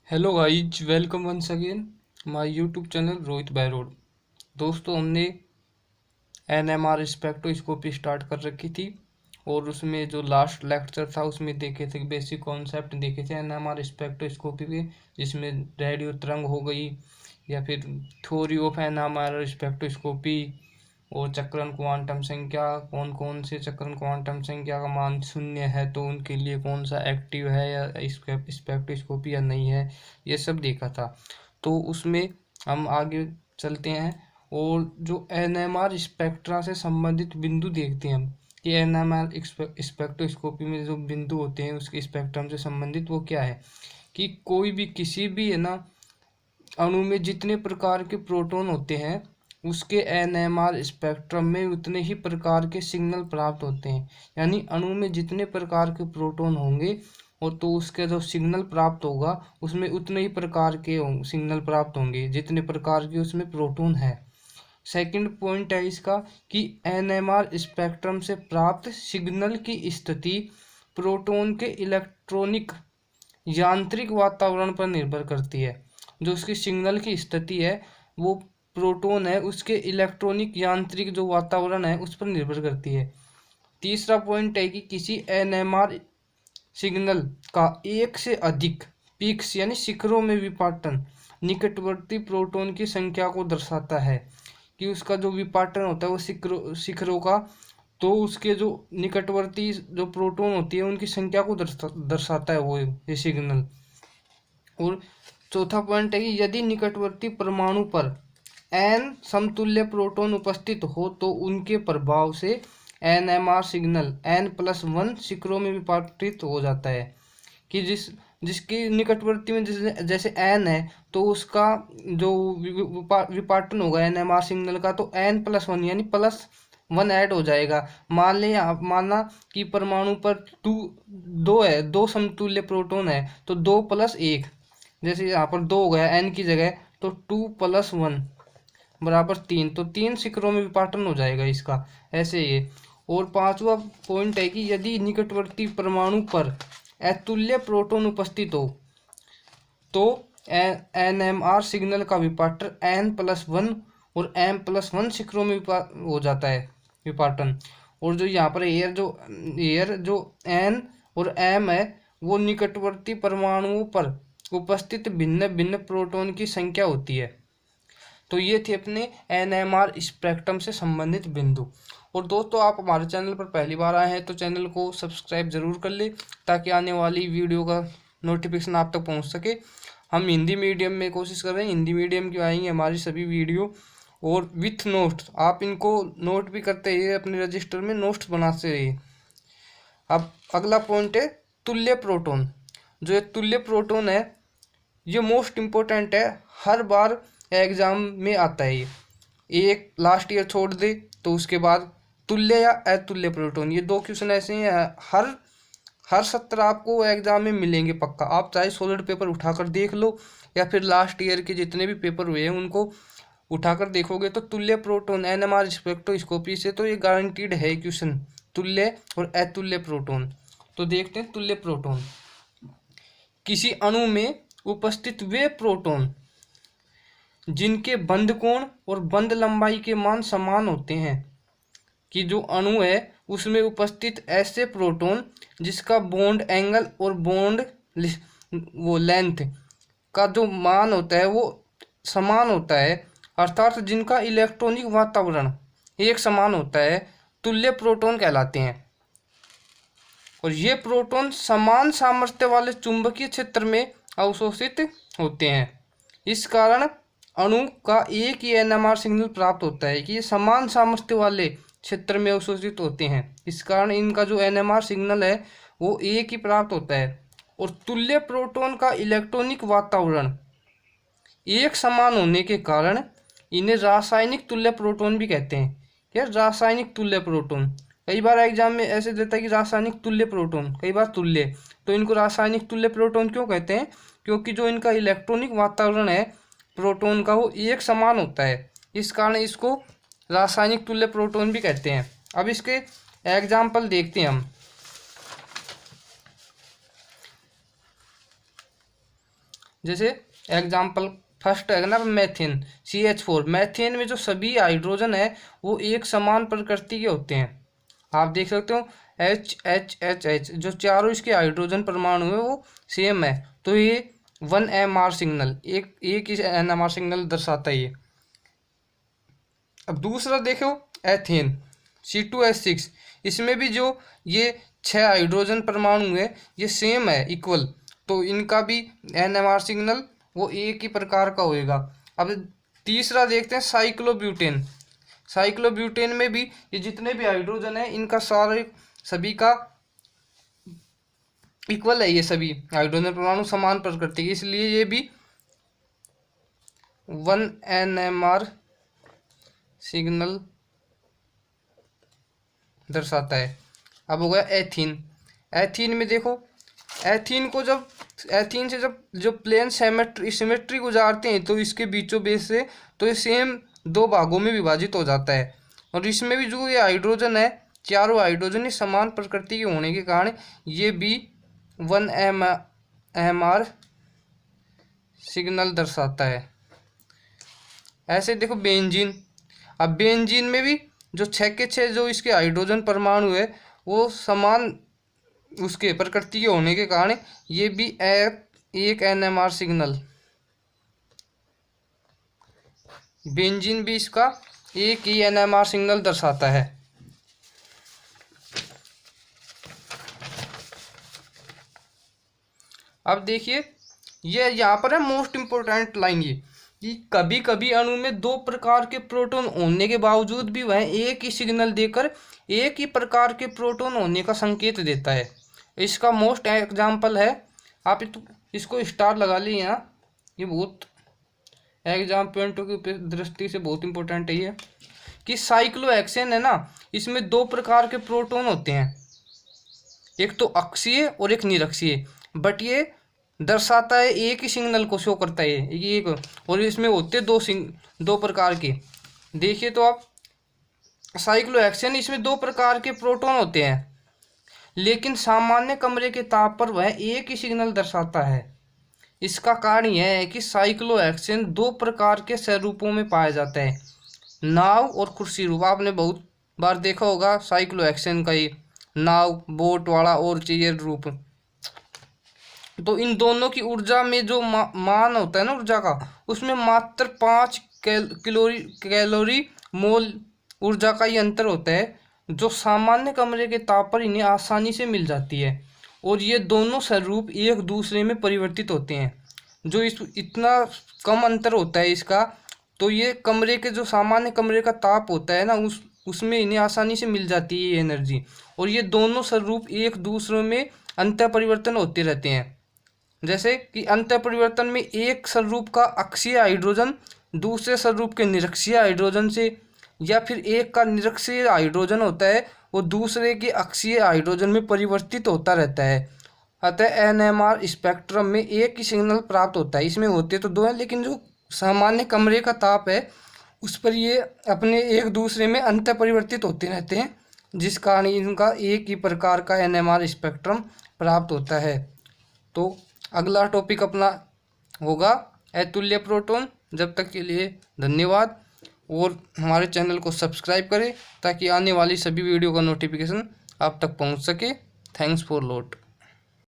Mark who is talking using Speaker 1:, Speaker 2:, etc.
Speaker 1: Hello guys, welcome once again my YouTube channel Rohit Bairod. दोस्तों, हमने NMR spectroscopy start कर रखी थी और उसमें जो लास्ट लेक्चर था उसमें देखे थे बेसिक कॉन्सेप्ट देखे थे एनएमआर स्पेक्ट्रोस्कोपी के, जिसमें रेडियो तरंग हो गई या फिर थ्योरी ऑफ एनएमआर स्पेक्ट्रोस्कोपी और चक्रण क्वांटम संख्या, कौन कौन से चक्रण क्वांटम संख्या का मान शून्य है तो उनके लिए कौन सा एक्टिव है या स्पेक्ट्रोस्कोपी या नहीं है, ये सब देखा था। तो उसमें हम आगे चलते हैं और जो एनएमआर स्पेक्ट्रा से संबंधित बिंदु देखते हैं हम कि एनएमआर स्पेक्ट्रोस्कोपी में जो बिंदु होते हैं उसके स्पेक्ट्रम से संबंधित वो क्या है कि कोई भी किसी भी है ना अणु में जितने प्रकार के प्रोटॉन होते हैं उसके एनएमआर स्पेक्ट्रम में उतने ही प्रकार के सिग्नल प्राप्त होते हैं। यानी अणु में जितने प्रकार के प्रोटॉन होंगे और तो उसके जो सिग्नल प्राप्त होगा उसमें उतने ही प्रकार के सिग्नल प्राप्त होंगे जितने प्रकार के उसमें प्रोटॉन है। सेकंड पॉइंट है इसका कि एनएमआर स्पेक्ट्रम से प्राप्त सिग्नल की स्थिति प्रोटॉन के इलेक्ट्रॉनिक यांत्रिक वातावरण पर निर्भर करती है। जो उसकी सिग्नल की स्थिति है वो प्रोटॉन है उसके इलेक्ट्रॉनिक यांत्रिक जो वातावरण है उस पर निर्भर करती है। तीसरा पॉइंट है कि किसी एनएमआर सिग्नल का एक से अधिक पीक्स यानी शिखरों में विपाटन निकटवर्ती प्रोटॉन की संख्या को दर्शाता है कि उसका जो विपाटन होता है वो शिखरों का, तो उसके जो निकटवर्ती जो प्रोटॉन होती है उनकी संख्या को दर्शाता है वो ये सिग्नल। और चौथा पॉइंट है कि यदि निकटवर्ती परमाणु पर एन समतुल्य प्रोटॉन उपस्थित हो तो उनके प्रभाव से एनएमआर सिग्नल n+1 शिखरों में विपाटित हो जाता है कि जिसकी निकटवर्ती में जैसे एन है तो उसका जो विपाटन होगा एनएमआर सिग्नल का तो n+1 यानी +1 ऐड हो जाएगा। माना कि परमाणु पर दो समतुल्य प्रोटॉन है तो 2+1, जैसे यहाँ पर 2 हो गया एन की जगह तो 2+1 बराबर 3, तो 3 शिखरों में विपाटन हो जाएगा इसका, ऐसे ये। और पांचवा पॉइंट है कि यदि निकटवर्ती परमाणु पर अतुल्य प्रोटॉन उपस्थित हो तो एनएमआर सिग्नल का विपाटन n+1 और m+1 शिखरों में हो जाता है विपाटन। और जो यहाँ पर एयर जो n और m है वो निकटवर्ती परमाणुओं पर उपस्थित भिन्न भिन्न प्रोटॉन की संख्या होती है। तो ये थे अपने एनएमआर स्पेक्ट्रम से संबंधित बिंदु। और दोस्तों, आप हमारे चैनल पर पहली बार आए हैं तो चैनल को सब्सक्राइब जरूर कर ले ताकि आने वाली वीडियो का नोटिफिकेशन आप तक पहुंच सके। हम हिंदी मीडियम में कोशिश कर रहे हैं, हिंदी मीडियम की आएंगे हमारी सभी वीडियो और विथ नोट्स। आप इनको नोट भी करते रहिए, अपने रजिस्टर में नोट्स बनाते रहिए। अब अगला पॉइंट है तुल्य प्रोटॉन। जो ये तुल्य प्रोटॉन है ये मोस्ट इम्पोर्टेंट है, हर बार एग्जाम में आता है। ये एक लास्ट ईयर छोड़ दे तो उसके बाद तुल्य या अतुल्य प्रोटॉन, ये दो क्वेश्चन ऐसे हैं हर सत्र आपको एग्जाम में मिलेंगे पक्का। आप चाहे सॉलिड पेपर उठाकर देख लो या फिर लास्ट ईयर के जितने भी पेपर हुए हैं उनको उठाकर देखोगे तो तुल्य प्रोटॉन एनएमआर स्पेक्ट्रोस्कोपी से तो ये गारंटीड है क्वेश्चन, तुल्य और अतुल्य प्रोटॉन। तो देखते हैं तुल्य प्रोटॉन। किसी अणु में उपस्थित वे प्रोटॉन जिनके बंध कोण और बंध लंबाई के मान समान होते हैं, कि जो अणु है उसमें उपस्थित ऐसे प्रोटॉन जिसका बॉन्ड एंगल और बॉन्ड वो लेंथ का जो मान होता है वो समान होता है, अर्थात जिनका इलेक्ट्रॉनिक वातावरण एक समान होता है, तुल्य प्रोटॉन कहलाते हैं। और ये प्रोटॉन समान सामर्थ्य वाले चुंबकीय क्षेत्र में अवशोषित होते हैं। इस कारण अणु का एक ही एनएमआर सिग्नल प्राप्त होता है कि ये समान सामर्थ्य वाले क्षेत्र में अवशोषित होते हैं। इस कारण इनका जो एनएमआर सिग्नल है वो एक ही प्राप्त होता है। और तुल्य प्रोटॉन का इलेक्ट्रॉनिक वातावरण एक समान होने के कारण इन्हें रासायनिक तुल्य प्रोटॉन भी कहते हैं। क्या रासायनिक तुल्य प्रोटॉन, कई बार एग्जाम में ऐसे देता है कि रासायनिक तुल्य प्रोटॉन, कई बार तुल्य, तो इनको रासायनिक तुल्य प्रोटॉन क्यों कहते हैं? क्योंकि जो इनका इलेक्ट्रॉनिक वातावरण है प्रोटॉन का वो एक समान होता है, इस कारण इसको रासायनिक तुल्य प्रोटॉन भी कहते हैं। अब इसके एग्जाम्पल देखते हैं हम। जैसे एग्जाम्पल फर्स्ट है ना मैथेन CH4। मैथेन में जो सभी हाइड्रोजन है वो एक समान प्रकृति के होते हैं। आप देख सकते हो H जो चारों इसके हाइड्रोजन परमाणु है वो सेम है, तो ये 1 MR सिग्नल एक ही NMR सिग्नल दर्शाता है ये। अब दूसरा देखो एथेन C2H6, इसमें भी जो ये 6 हाइड्रोजन परमाणु है ये सेम है, इक्वल, तो इनका भी NMR सिग्नल वो एक ही प्रकार का होएगा। अब तीसरा देखते हैं साइक्लोब्यूटेन। साइक्लोब्यूटेन में भी ये जितने भी हाइड्रोजन है इनका सभी का इक्वल है, ये सभी हाइड्रोजन परमाणु समान प्रकृति के, इसलिए ये भी 1 NMR सिग्नल दर्शाता है। अब हो गया एथीन। एथीन में देखो, एथीन से जब जो प्लेन सिमेट्री गुजारते हैं तो इसके बीचों बीच से तो ये सेम 2 भागों में विभाजित हो जाता है। और इसमें भी जो ये हाइड्रोजन है, चारों हाइड्रोजन समान प्रकृति के होने के कारण ये भी 1 MR सिग्नल दर्शाता है। ऐसे देखो बेंजीन। अब बेंजीन में भी जो 6 के 6 जो इसके हाइड्रोजन परमाणु है वो समान उसके प्रकृति के होने के कारण ये भी एक NMR सिग्नल, बेंजीन भी इसका एक ही NMR सिग्नल दर्शाता है। अब देखिए ये यहाँ पर है मोस्ट इम्पोर्टेंट लाइन, ये कि कभी कभी अणु में 2 प्रकार के प्रोटॉन होने के बावजूद भी वह एक ही सिग्नल देकर एक ही प्रकार के प्रोटॉन होने का संकेत देता है। इसका मोस्ट एग्जाम्पल है, आप इसको स्टार लगा ली यहाँ, ये बहुत एग्जाम पॉइंटों की दृष्टि से बहुत इंपॉर्टेंट है ये, कि साइक्लोहेक्सेन है ना, इसमें 2 प्रकार के प्रोटॉन होते हैं, एक तो अक्षीय और एक निरक्षीय, बट ये दर्शाता है एक ही सिग्नल को शो करता है एक, और इसमें होते 2 प्रकार के। देखिए तो आप साइक्लोहेक्सेन, इसमें 2 प्रकार के प्रोटॉन होते हैं लेकिन सामान्य कमरे के ताप पर वह एक ही सिग्नल दर्शाता है। इसका कारण यह है कि साइक्लोहेक्सेन 2 प्रकार के स्वरूपों में पाया जाता है, नाव और कुर्सी रूप। आपने बहुत बार देखा होगा साइक्लोहेक्सेन का ये नाव, बोट वाला और चेयर रूप। तो इन दोनों की ऊर्जा में जो मान होता है ना ऊर्जा का, उसमें मात्र 5 कैलोरी मोल ऊर्जा का ही अंतर होता है, जो सामान्य कमरे के ताप पर इन्हें आसानी से मिल जाती है। और ये दोनों स्वरूप एक दूसरे में परिवर्तित होते हैं। जो इतना कम अंतर होता है इसका, तो ये कमरे के जो सामान्य कमरे का ताप होता है ना उसमें इन्हें आसानी से मिल जाती है ये एनर्जी। और ये दोनों स्वरूप एक दूसरे में अंतर परिवर्तन होते रहते हैं। जैसे कि अंतर परिवर्तन में एक स्वरूप का अक्षीय हाइड्रोजन दूसरे स्वरूप के निरक्षीय हाइड्रोजन से, या फिर एक का निरक्षीय हाइड्रोजन होता है वो दूसरे के अक्षीय हाइड्रोजन में परिवर्तित होता रहता है। अतः NMR स्पेक्ट्रम में एक ही सिग्नल प्राप्त होता है। इसमें होते तो 2 हैं, लेकिन जो सामान्य कमरे का ताप है उस पर ये अपने एक दूसरे में अंतर परिवर्तित होते रहते हैं, जिस कारण इनका एक ही प्रकार का NMR स्पेक्ट्रम प्राप्त होता है। तो अगला टॉपिक अपना होगा अतुल्य प्रोटॉन। जब तक के लिए धन्यवाद, और हमारे चैनल को सब्सक्राइब करें ताकि आने वाली सभी वीडियो का नोटिफिकेशन आप तक पहुंच सके। Thanks for lot.